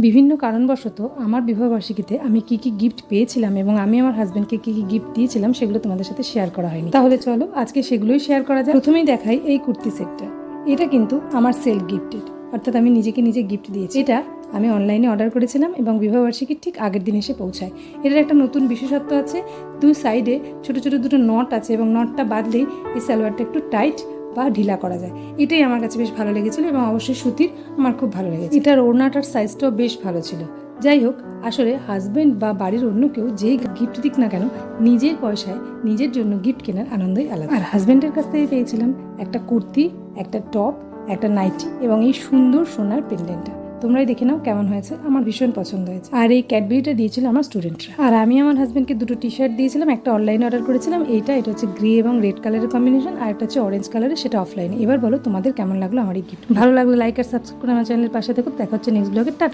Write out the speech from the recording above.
বিভিন্ন কারণবশত আমার বিবাহবার্ষিকীতে আমি কি কি গিফট পেয়েছিলাম এবং আমি আমার হাজবেন্ডকে কি কি গিফট দিয়েছিলাম সেগুলো তোমাদের সাথে শেয়ার করা হয়নি। তাহলে চলো আজকে সেগুলোই শেয়ার করা যায়। প্রথমেই দেখাই এই কুর্তি সেটটা। এটা কিন্তু আমার সেলফ গিফটেড, অর্থাৎ আমি নিজেকে নিজে গিফট দিয়েছি। এটা আমি অনলাইনে অর্ডার করেছিলাম এবং বিবাহবার্ষিকীর ঠিক আগের দিন এসে পৌঁছায়। এটার একটা নতুন বিশেষত্ব আছে, দুই সাইডে ছোট ছোট দুটো নট আছে এবং নটটা বাঁধলেই এই সালোয়ারটা একটু টাইট বা ঢিলা করা যায়। এটাই আমার কাছে বেশ ভালো লেগেছিল এবং অবশ্যই সুতির আমার খুব ভালো লেগেছে। এটার ওড়নাটার সাইজটাও বেশ ভালো ছিল। যাই হোক, আসলে হাজব্যান্ড বা বাড়ির অন্য কেউ যেই গিফট দিক না কেন, নিজের পয়সায় নিজের জন্য গিফট কেনার আনন্দই আলাদা। আর হাজব্যান্ডের কাছ থেকে পেয়েছিলাম একটা কুর্তি, একটা টপ, একটা নাইটি এবং এই সুন্দর সোনার পেন্ডেন্টটা। তোমরাই দেখে নাও কেমন হয়েছে, আমার ভীষণ পছন্দ হয়েছে। আর এই ক্যাডবেরিটা দিয়েছিল আমার স্টুডেন্টরা। আর আমি আমার হাজব্যান্ডকে দুটো টি শার্ট দিয়েছিলাম, একটা অনলাইনে অর্ডার করেছিলাম, এটা হচ্ছে গ্রে এবং রেড কালারের কম্বিনেশন, আর একটা হচ্ছে অরেঞ্জ কালারের, সেটা অফলাইনে। এবার বলো তোমাদের কেমন লাগলো আমার এই গিফট। ভালো লাগলে লাইক আর সাবস্ক্রাইব করে আমার চ্যানেলের পাশে দেখো। দেখা হচ্ছে নেক্সট ব্লগে। টাটা।